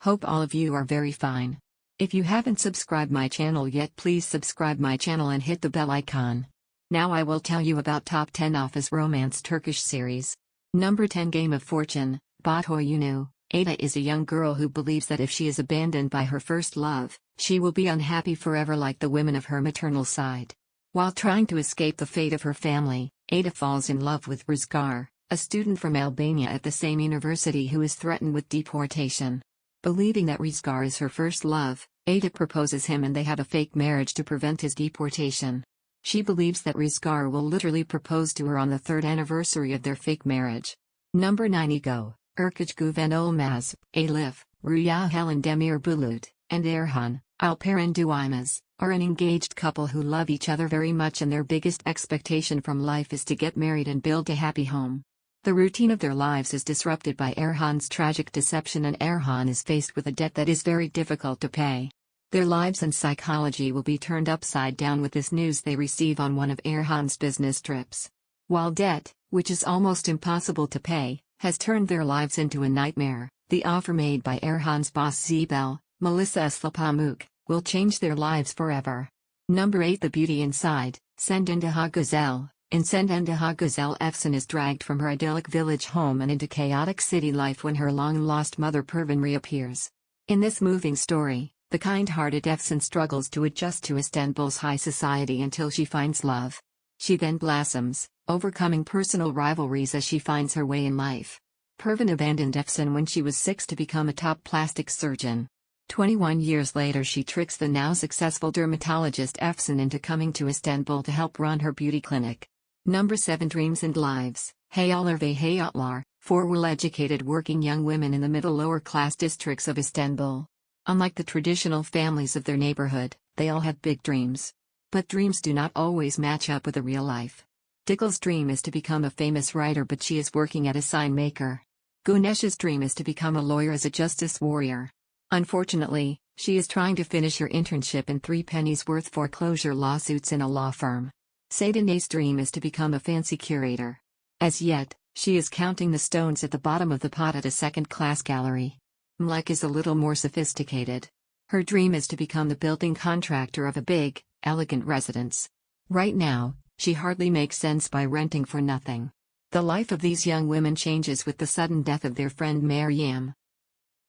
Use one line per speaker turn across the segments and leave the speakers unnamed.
Hope all of you are very fine. If you haven't subscribed my channel yet, please subscribe my channel and hit the bell icon. Now I will tell you about top 10 office romance Turkish series. Number 10, Game of Fortune, Batoyunu. Ada is a young girl who believes that if she is abandoned by her first love, she will be unhappy forever like the women of her maternal side. While trying to escape the fate of her family, Ada falls in love with Rizgar, a student from Albania at the same university who is threatened with deportation. Believing that Rizgar is her first love, Ada proposes him and they have a fake marriage to prevent his deportation. She believes that Rizgar will literally propose to her on the 3rd anniversary of their fake marriage. Number 9, Eko Erkajuvano Olmaz, Elif, Rüya Helen Demir Bulut, and Erhan Alperen Duymaz, are an engaged couple who love each other very much, and their biggest expectation from life is to get married and build a happy home. The routine of their lives is disrupted by Erhan's tragic deception, and Erhan is faced with a debt that is very difficult to pay. Their lives and psychology will be turned upside down with this news they receive on one of Erhan's business trips. While debt, which is almost impossible to pay, has turned their lives into a nightmare, the offer made by Erhan's boss Zibel, Melissa Eslapamuk, will change their lives forever. Number 8, The Beauty Inside, Sendendaha Güzel. In Sendendaha Güzel, Efsun is dragged from her idyllic village home and into chaotic city life when her long-lost mother Pervin reappears. In this moving story, the kind-hearted Efsun struggles to adjust to Istanbul's high society until she finds love. She then blossoms, overcoming personal rivalries as she finds her way in life. Pervin abandoned Efsun when she was 6 to become a top plastic surgeon. 21 years later, she tricks the now successful dermatologist Efsun into coming to Istanbul to help run her beauty clinic. Number 7, Dreams and Lives, Hayaller ve Hayatlar, 4 well-educated working young women in the middle-lower class districts of Istanbul. Unlike the traditional families of their neighborhood, they all have big dreams. But dreams do not always match up with the real life. Digel's dream is to become a famous writer, but she is working at a sign maker. Gunesh's dream is to become a lawyer as a justice warrior. Unfortunately, she is trying to finish her internship in 3 pennies worth foreclosure lawsuits in a law firm. Sadane's dream is to become a fancy curator. As yet, she is counting the stones at the bottom of the pot at a second-class gallery. Mlek is a little more sophisticated. Her dream is to become the building contractor of a big, elegant residence. Right now, she hardly makes sense by renting for nothing. The life of these young women changes with the sudden death of their friend Meryem.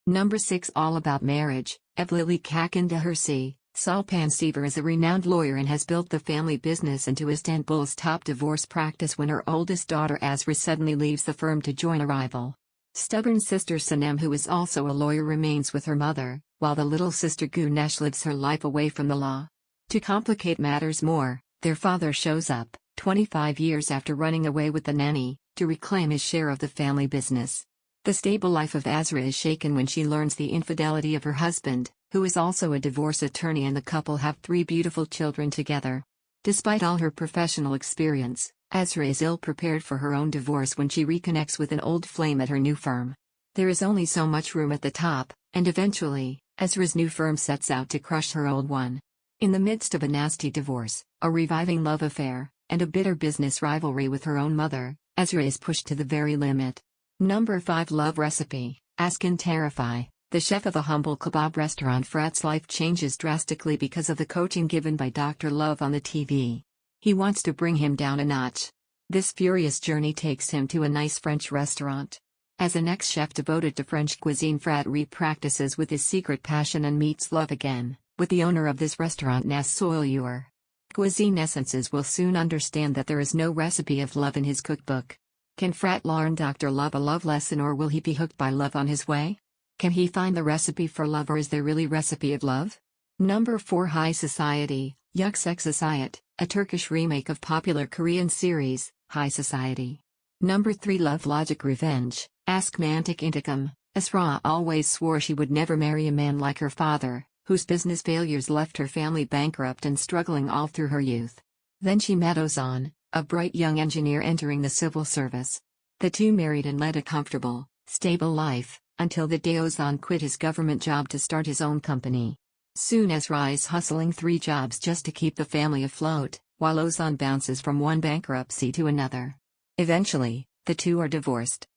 Number 6, All About Marriage, Evlilik Hakkında Hırsı. Sulpan Sever is a renowned lawyer and has built the family business into Istanbul's top divorce practice when her oldest daughter Azra suddenly leaves the firm to join a rival. Stubborn sister Sanem, who is also a lawyer, remains with her mother, while the little sister Güneş lives her life away from the law. To complicate matters more, their father shows up, 25 years after running away with the nanny, to reclaim his share of the family business. The stable life of Azra is shaken when she learns the infidelity of her husband, who is also a divorce attorney, and the couple have 3 beautiful children together. Despite all her professional experience, Azra is ill-prepared for her own divorce when she reconnects with an old flame at her new firm. There is only so much room at the top, and eventually, Azra's new firm sets out to crush her old one. In the midst of a nasty divorce, a reviving love affair, and a bitter business rivalry with her own mother, Azra is pushed to the very limit. Number 5, Love Recipe, Askin Tarifai. The chef of a humble kebab restaurant Frat's life changes drastically because of the coaching given by Dr. Love on the TV. He wants to bring him down a notch. This furious journey takes him to a nice French restaurant. As an ex-chef devoted to French cuisine, Frat re-practices with his secret passion and meets love again, with the owner of this restaurant, Nas Soyluer. Cuisine essences will soon understand that there is no recipe of love in his cookbook. Can Frat learn Dr. Love a love lesson, or will he be hooked by love on his way? Can he find the recipe for love, or is there really recipe of love? Number 4, High Society, Yüksek Society, a Turkish remake of popular Korean series, High Society. Number 3, Love Logic Revenge, Aşkmantik İntikam. Esra always swore she would never marry a man like her father, whose business failures left her family bankrupt and struggling all through her youth. Then she met Ozan, a bright young engineer entering the civil service. The two married and led a comfortable, stable life, until the day Ozan quit his government job to start his own company. Soon Esra is hustling 3 jobs just to keep the family afloat, while Ozan bounces from one bankruptcy to another. Eventually, the two are divorced.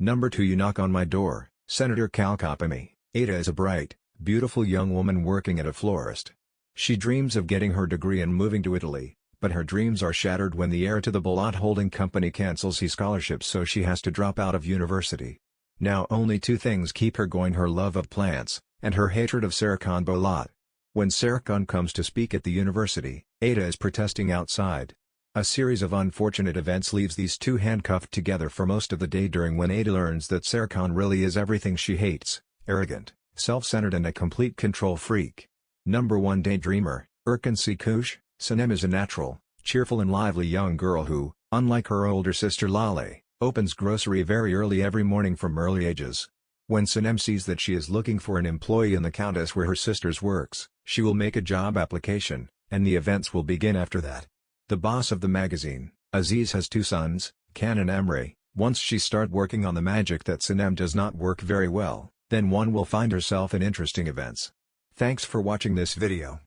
Number 2, You Knock on My Door, Senator Kalkapami. Ada is a bright, beautiful young woman working at a florist. She dreams of getting her degree and moving to Italy, but her dreams are shattered when the heir to the Bolat holding company cancels his scholarship, so she has to drop out of university. Now only two things keep her going: her love of plants, and her hatred of Serkan Bolat. When Serkan comes to speak at the university, Ada is protesting outside. A series of unfortunate events leaves these two handcuffed together for most of the day, during when Ada learns that Serkan really is everything she hates: arrogant, self-centered and a complete control freak. Number 1 Daydreamer, Erkan Kush. Sanem is a natural, cheerful and lively young girl who, unlike her older sister Lale, opens grocery very early every morning from early ages. When Sanem sees that she is looking for an employee in the countess where her sister's works, she will make a job application, and the events will begin after that. The boss of the magazine, Aziz, has two sons, Kan and Emre. Once she start working on the magic that Sanem does not work very well, then one will find herself in interesting events. Thanks for watching this video.